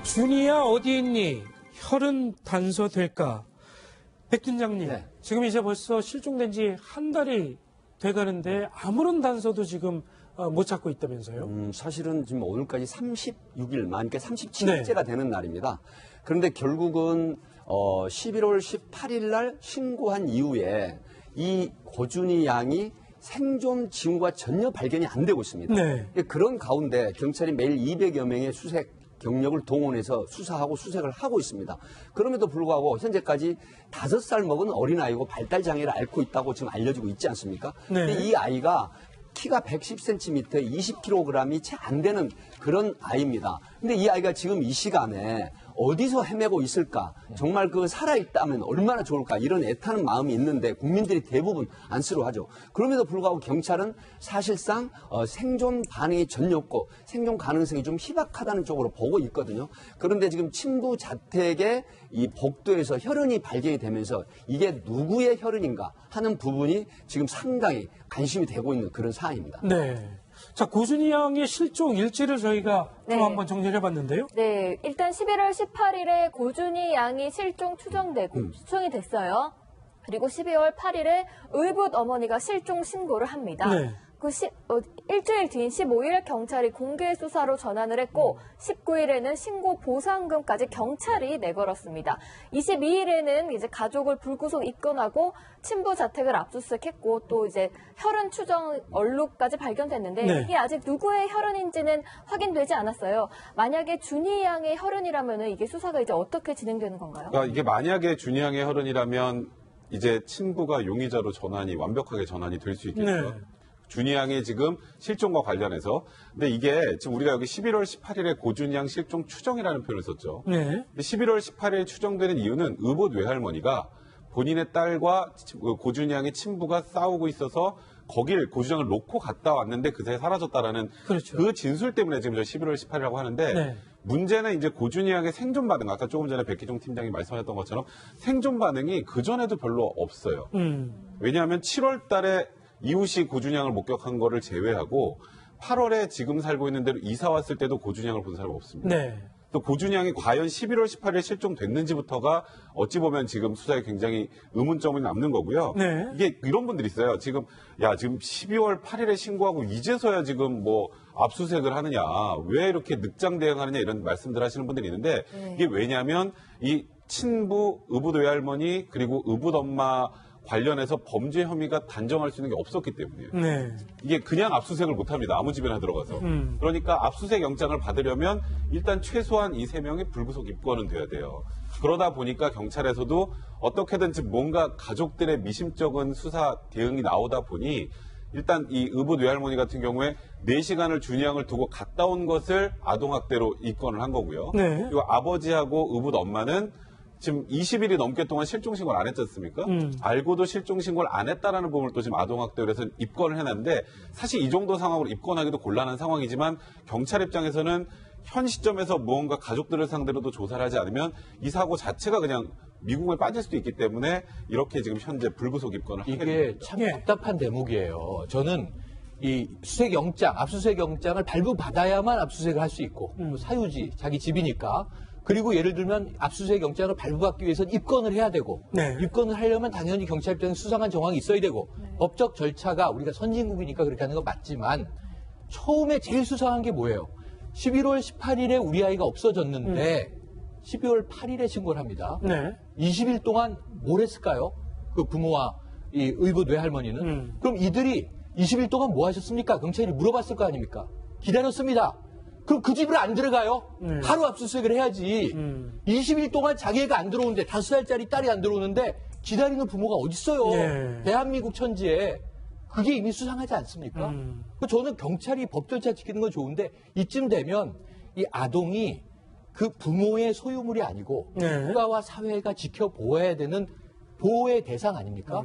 준이야 어디 있니? 혈흔 단서될까? 백 팀장님, 네. 지금 이제 벌써 실종된 지 한 달이 돼가는데 아무런 단서도 지금 못 찾고 있다면서요? 사실은 지금 오늘까지 36일 만, 그러니까 37일째가 되는 날입니다. 그런데 결국은 11월 18일 날 신고한 이후에 이 고준희 양이 생존 징후가 전혀 발견이 안 되고 있습니다. 네. 그런 가운데 경찰이 매일 200여 명의 수색 경력을 동원해서 수사하고 수색을 하고 있습니다. 그럼에도 불구하고 현재까지 5살 먹은 어린아이고 발달장애를 앓고 있다고 지금 알려지고 있지 않습니까? 네. 근데 이 아이가 키가 110cm, 20kg이 채 안 되는 그런 아이입니다. 근데 이 아이가 지금 이 시간에 어디서 헤매고 있을까? 정말 그 살아있다면 얼마나 좋을까? 이런 애타는 마음이 있는데 국민들이 대부분 안쓰러워하죠. 그럼에도 불구하고 경찰은 사실상 생존 반응이 전혀 없고 생존 가능성이 좀 희박하다는 쪽으로 보고 있거든요. 그런데 지금 친구 자택의 이 복도에서 혈흔이 발견이 되면서 이게 누구의 혈흔인가 하는 부분이 지금 상당히 관심이 되고 있는 그런 사안입니다. 네. 자, 고준희 양의 실종 일지를 저희가 좀 네. 한번 정리를 해봤는데요. 네, 일단 11월 18일에 고준희 양이 실종 추정이 됐어요. 그리고 12월 8일에 의붓 어머니가 실종 신고를 합니다. 네. 일주일 뒤인 15일 경찰이 공개 수사로 전환을 했고 19일에는 신고 보상금까지 경찰이 내걸었습니다. 22일에는 이제 가족을 불구속 입건하고 친부 자택을 압수수색했고 또 이제 혈흔 추정 얼룩까지 발견됐는데 네. 이게 아직 누구의 혈흔인지는 확인되지 않았어요. 만약에 준희 양의 혈흔이라면은 이게 수사가 이제 어떻게 진행되는 건가요? 그러니까 이게 만약에 준희 양의 혈흔이라면 이제 친부가 용의자로 완벽하게 전환이 될 수 있겠죠. 네. 준희 양의 지금 실종과 관련해서. 근데 이게 지금 우리가 여기 11월 18일에 고준희 양 실종 추정이라는 표현을 썼죠. 네. 근데 11월 18일 추정되는 이유는 의붓 외할머니가 본인의 딸과 고준희 양의 친부가 싸우고 있어서 거길 고준희 양을 놓고 갔다 왔는데 그새 사라졌다라는 그렇죠. 그 진술 때문에 지금 저 11월 18일이라고 하는데 네. 문제는 이제 고준희 양의 생존 반응, 아까 조금 전에 백희종 팀장이 말씀하셨던 것처럼 생존 반응이 그전에도 별로 없어요. 왜냐하면 7월 달에 이웃이 고준희 양을 목격한 거를 제외하고 8월에 지금 살고 있는 데로 이사 왔을 때도 고준희 양을 본 사람은 없습니다. 네. 또 고준희 양이 과연 11월 18일 실종됐는지부터가 어찌 보면 지금 수사에 굉장히 의문점이 남는 거고요. 네. 이게 이런 분들이 있어요. 지금 12월 8일에 신고하고 이제서야 지금 뭐 압수수색을 하느냐, 왜 이렇게 늑장 대응하느냐 이런 말씀들 하시는 분들이 있는데 이게 왜냐하면 이 친부, 의붓 외할머니 그리고 의붓 엄마 관련해서 범죄 혐의가 단정할 수 있는 게 없었기 때문이에요. 네. 이게 그냥 압수수색을 못합니다. 아무 집에나 들어가서. 그러니까 압수수색 영장을 받으려면 일단 최소한 이 3명이 불구속 입건은 돼야 돼요. 그러다 보니까 경찰에서도 어떻게든지 뭔가 가족들의 미심쩍은 수사 대응이 나오다 보니 일단 이 의붓 외할머니 같은 경우에 4시간을 준희 양을 두고 갔다 온 것을 아동학대로 입건을 한 거고요. 네. 그리고 아버지하고 의붓 엄마는 지금 20일이 넘게 동안 실종신고를 안 했지 않습니까? 알고도 실종신고를 안 했다라는 부분을 또 지금 아동학대로 해서 입건을 해놨는데 사실 이 정도 상황으로 입건하기도 곤란한 상황이지만 경찰 입장에서는 현 시점에서 무언가 가족들을 상대로도 조사를 하지 않으면 이 사고 자체가 그냥 미궁에 빠질 수도 있기 때문에 이렇게 지금 현재 불구속 입건을 하게 이게 됩니다. 참 답답한 대목이에요. 저는 이 압수수색 영장을 발부받아야만 압수수색을 할 수 있고 또 사유지, 자기 집이니까. 그리고 예를 들면 압수수색 영장을 발부받기 위해서는 입건을 해야 되고 네. 입건을 하려면 당연히 경찰 입장에 수상한 정황이 있어야 되고 법적 절차가 우리가 선진국이니까 그렇게 하는 건 맞지만 처음에 제일 수상한 게 뭐예요? 11월 18일에 우리 아이가 없어졌는데 12월 8일에 신고를 합니다. 네. 20일 동안 뭘 했을까요? 그 부모와 이 의붓 외할머니는. 그럼 이들이 20일 동안 뭐 하셨습니까? 경찰이 물어봤을 거 아닙니까? 기다렸습니다. 그럼 그 집으로 안 들어가요? 바로 압수수색을 해야지. 20일 동안 자기 애가 안 들어오는데 5살짜리 딸이 안 들어오는데 기다리는 부모가 어딨어요? 네. 대한민국 천지에. 그게 이미 수상하지 않습니까? 저는 경찰이 법 절차 지키는 건 좋은데 이쯤 되면 이 아동이 그 부모의 소유물이 아니고 네. 국가와 사회가 지켜보아야 되는 보호의 대상 아닙니까?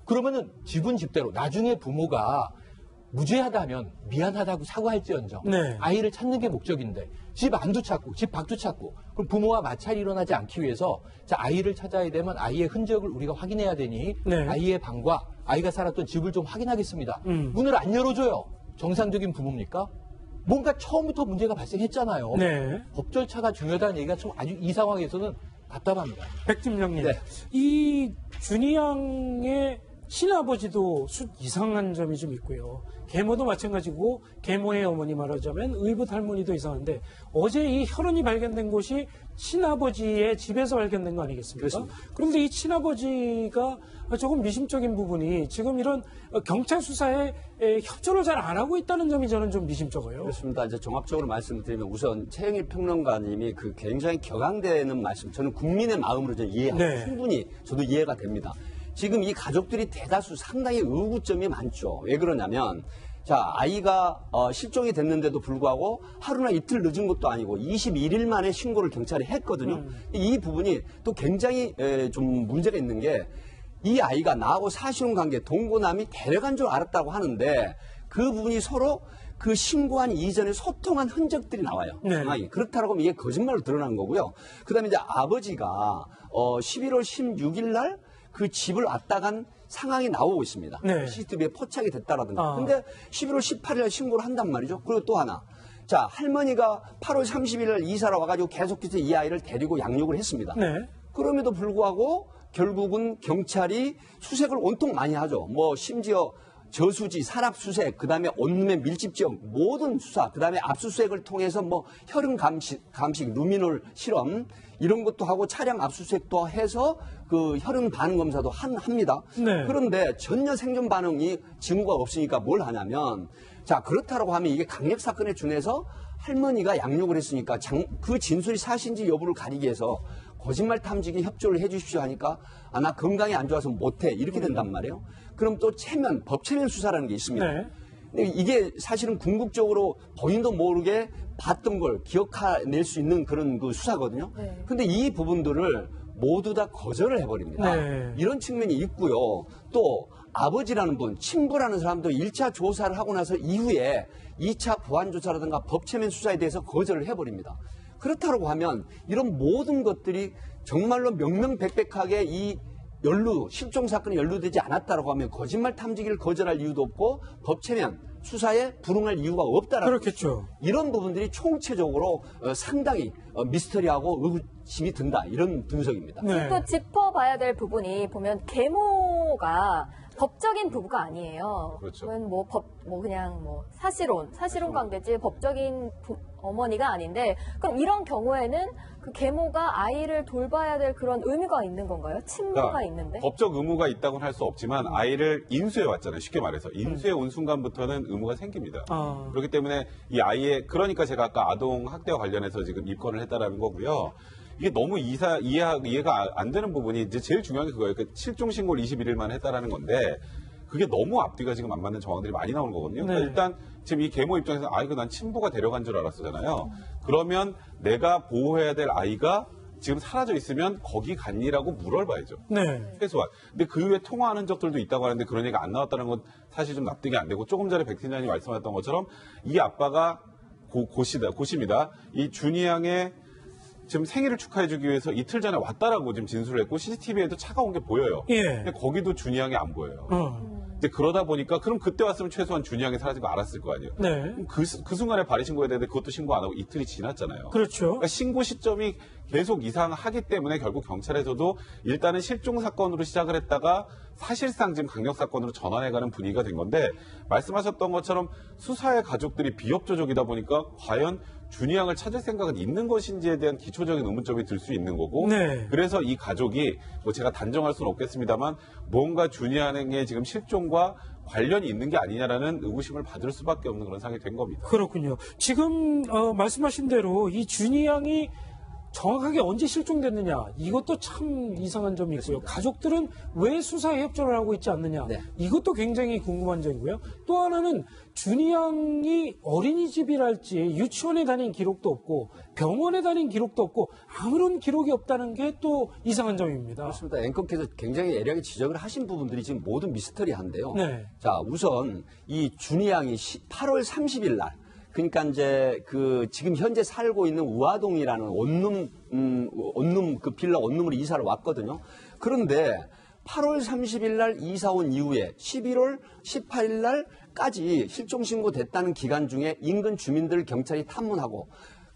그러면은 집은 집대로 나중에 부모가 무죄하다면 미안하다고 사과할지언정 네. 아이를 찾는 게 목적인데 집 안도 찾고 집 밖도 찾고 그럼 부모와 마찰이 일어나지 않기 위해서 자 아이를 찾아야 되면 아이의 흔적을 우리가 확인해야 되니 네. 아이의 방과 아이가 살았던 집을 좀 확인하겠습니다. 문을 안 열어줘요. 정상적인 부모입니까? 뭔가 처음부터 문제가 발생했잖아요. 네. 법 절차가 중요하다는 얘기가 좀 아주 이 상황에서는 답답합니다. 백팀장님, 네. 이 준이 양의 친아버지도 이상한 점이 좀 있고요. 계모도 마찬가지고 계모의 어머니 말하자면 의붓 할머니도 이상한데 어제 이 혈흔이 발견된 곳이 친아버지의 집에서 발견된 거 아니겠습니까? 그렇습니다. 그런데 이 친아버지가 조금 미심적인 부분이 지금 이런 경찰 수사에 협조를 잘 안 하고 있다는 점이 저는 좀 미심쩍어요. 그렇습니다. 이제 종합적으로 말씀드리면 우선 최영일 평론가님이 그 굉장히 격앙되는 말씀, 저는 국민의 마음으로 좀 이해하고 네. 충분히 저도 이해가 됩니다. 지금 이 가족들이 대다수 상당히 의구점이 많죠. 왜 그러냐면 자, 아이가 실종이 됐는데도 불구하고 하루나 이틀 늦은 것도 아니고 21일 만에 신고를 경찰에 했거든요. 이 부분이 또 굉장히 좀 문제가 있는 게 이 아이가 나하고 사실혼 관계 동거남이 데려간 줄 알았다고 하는데 그 부분이 서로 그 신고한 이전에 소통한 흔적들이 나와요. 네. 상황이. 그렇다고 하면 이게 거짓말로 드러난 거고요. 그 다음에 이제 아버지가 11월 16일 날 그 집을 왔다 간 상황이 나오고 있습니다. 네. CCTV에 포착이 됐다라든가. 아. 근데 11월 18일 날 신고를 한단 말이죠. 그리고 또 하나. 자, 할머니가 8월 30일 날 이사를 와가지고 계속해서 이 아이를 데리고 양육을 했습니다. 네. 그럼에도 불구하고 결국은 경찰이 수색을 온통 많이 하죠. 뭐 심지어 저수지, 산악수색, 그다음에 원룸의 밀집 지역 모든 수사, 그다음에 압수수색을 통해서 뭐 혈흔 감식, 루미놀 실험 이런 것도 하고 차량 압수수색도 해서 그 혈흔 반응 검사도 합니다. 네. 그런데 전혀 생존 반응이 징후가 없으니까 뭘 하냐면 자 그렇다고 하면 이게 강력 사건에 준해서 할머니가 양육을 했으니까 그 진술이 사실인지 여부를 가리기 위해서 거짓말 탐지기 협조를 해 주십시오 하니까 아, 나 건강이 안 좋아서 못해 이렇게 된단 말이에요. 그럼 또 법 체면 수사라는 게 있습니다. 네. 근데 이게 사실은 궁극적으로 본인도 모르게 봤던 걸 기억해낼 수 있는 그런 그 수사거든요. 네. 근데 이 부분들을 모두 다 거절을 해버립니다. 네. 이런 측면이 있고요. 또 아버지라는 분, 친부라는 사람도 1차 조사를 하고 나서 이후에 2차 보안 조사라든가 법체면 수사에 대해서 거절을 해버립니다. 그렇다고 하면 이런 모든 것들이 정말로 명명백백하게 이 실종 사건에 연루되지 않았다라고 하면 거짓말 탐지기를 거절할 이유도 없고 법체면 수사에 불응할 이유가 없다라는 그렇겠죠. 이런 부분들이 총체적으로 상당히 미스터리하고 의구심이 든다 이런 분석입니다. 네. 또 짚어봐야 될 부분이 보면 계모가 법적인 부부가 아니에요. 그렇죠. 그건 그냥 사실혼 관계지 법적인 어머니가 아닌데 그럼 이런 경우에는 그 계모가 아이를 돌봐야 될 그런 의무가 있는 건가요? 친모가 있는데? 법적 의무가 있다고는 할 수 없지만 아이를 인수해 왔잖아요. 쉽게 말해서 인수해 온 순간부터는 의무가 생깁니다. 아. 그렇기 때문에 이 아이의 그러니까 제가 아까 아동 학대와 관련해서 지금 입건을 했다라는 거고요. 이게 너무 이해가 안 되는 부분이 이제 제일 중요한 게 그거예요. 그 실종 신고를 21일만 했다라는 건데 그게 너무 앞뒤가 지금 안 맞는 정황들이 많이 나오는 거거든요. 그러니까 네. 일단 지금 이 계모 입장에서 이거 난 친부가 데려간 줄 알았었잖아요. 그러면 내가 보호해야 될 아이가 지금 사라져 있으면 거기 갔니라고 물어봐야죠. 네. 최소한. 근데 그 이후에 통화하는 적들도 있다고 하는데 그런 얘기가 안 나왔다는 건 사실 좀 납득이 안 되고 조금 전에 백 팀장님이 말씀하셨던 것처럼 이 아빠가 고십니다. 이 준이 양의 지금 생일을 축하해주기 위해서 이틀 전에 왔다라고 지금 진술을 했고 CCTV에도 차가 온 게 보여요. 예. 근데 거기도 준이 양이 안 보여요. 이제 그러다 보니까 그럼 그때 왔으면 최소한 준이 양이 사라진 거 알았을 거 아니에요. 네. 그럼 그 순간에 발의 신고해야 되는데 그것도 신고 안 하고 이틀이 지났잖아요. 그렇죠. 그러니까 신고 시점이 계속 이상하기 때문에 결국 경찰에서도 일단은 실종 사건으로 시작을 했다가 사실상 지금 강력 사건으로 전환해가는 분위기가 된 건데 말씀하셨던 것처럼 수사의 가족들이 비협조적이다 보니까 과연 준이 양을 찾을 생각은 있는 것인지에 대한 기초적인 의문점이 들 수 있는 거고 네. 그래서 이 가족이 뭐 제가 단정할 수는 없겠습니다만 뭔가 준이 양의 지금 실종과 관련이 있는 게 아니냐라는 의구심을 받을 수밖에 없는 그런 상황이 된 겁니다. 그렇군요. 지금 말씀하신 대로 이 준이 양이 정확하게 언제 실종됐느냐 이것도 참 이상한 점이 있고요. 가족들은 왜 수사에 협조를 하고 있지 않느냐 네. 이것도 굉장히 궁금한 점이고요. 또 하나는 준이 양이 어린이집이랄지 유치원에 다닌 기록도 없고 병원에 다닌 기록도 없고 아무런 기록이 없다는 게 또 이상한 점입니다. 그렇습니다. 앵커께서 굉장히 예리하게 지적을 하신 부분들이 지금 모두 미스터리한데요. 네. 자, 우선 이 준이 양이 8월 30일 날 그러니까 이제 지금 현재 살고 있는 우아동이라는 원룸 그 빌라 원룸으로 이사를 왔거든요. 그런데 8월 30일 날 이사 온 이후에 11월 18일 날 4일까지 실종 신고됐다는 기간 중에 인근 주민들 경찰이 탐문하고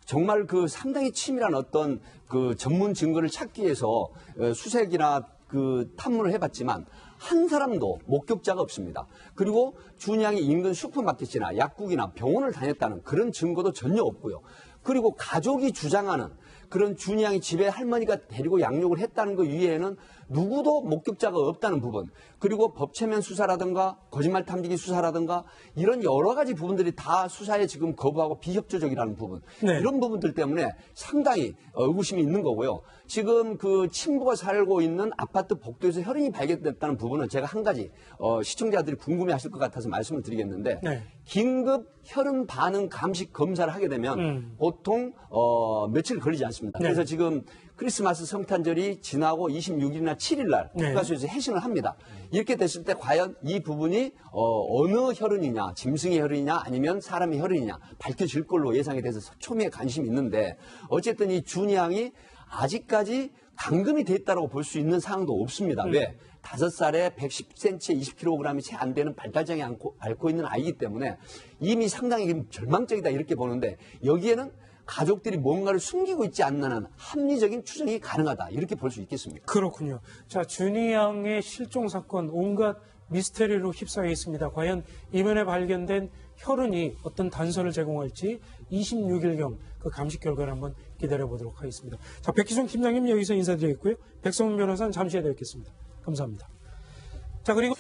정말 그 상당히 치밀한 어떤 그 전문 증거를 찾기 위해서 수색이나 그 탐문을 해봤지만 한 사람도 목격자가 없습니다. 그리고 준양이 인근 슈퍼마켓이나 약국이나 병원을 다녔다는 그런 증거도 전혀 없고요. 그리고 가족이 주장하는 그런 준양이 집에 할머니가 데리고 양육을 했다는 것 이외에는 누구도 목격자가 없다는 부분, 그리고 법체면 수사라든가 거짓말 탐지기 수사라든가 이런 여러 가지 부분들이 다 수사에 지금 거부하고 비협조적이라는 부분, 네. 이런 부분들 때문에 상당히 의구심이 있는 거고요. 지금 그 친부가 살고 있는 아파트 복도에서 혈흔이 발견됐다는 부분은 제가 한 가지 시청자들이 궁금해하실 것 같아서 말씀을 드리겠는데 네. 긴급 혈흔 반응 감식 검사를 하게 되면 보통 며칠 걸리지 않습니다. 네. 그래서 지금 크리스마스 성탄절이 지나고 26일이나 7일 날 네. 국가수에서 해신을 합니다. 이렇게 됐을 때 과연 이 부분이 어느 혈흔이냐, 짐승의 혈흔이냐 아니면 사람의 혈흔이냐 밝혀질 걸로 예상이 돼서 초미의 관심이 있는데 어쨌든 이 준이 양이 아직까지 감금이 됐다고 볼 수 있는 사항도 없습니다. 왜? 5살에 110cm에 20kg이 채 안 되는 발달장애 앓고 있는 아이기 때문에 이미 상당히 절망적이다 이렇게 보는데 여기에는 가족들이 뭔가를 숨기고 있지 않나는 합리적인 추정이 가능하다 이렇게 볼 수 있겠습니다. 그렇군요. 자, 준이 양의 실종 사건 온갖 미스테리로 휩싸여 있습니다. 과연 이번에 발견된 혈흔이 어떤 단서를 제공할지 26일경 그 감식 결과를 한번 기다려보도록 하겠습니다. 자, 백희종 팀장님 여기서 인사드리겠고요. 백성훈 변호사는 잠시 후에 뵙겠습니다. 감사합니다. 자, 그리고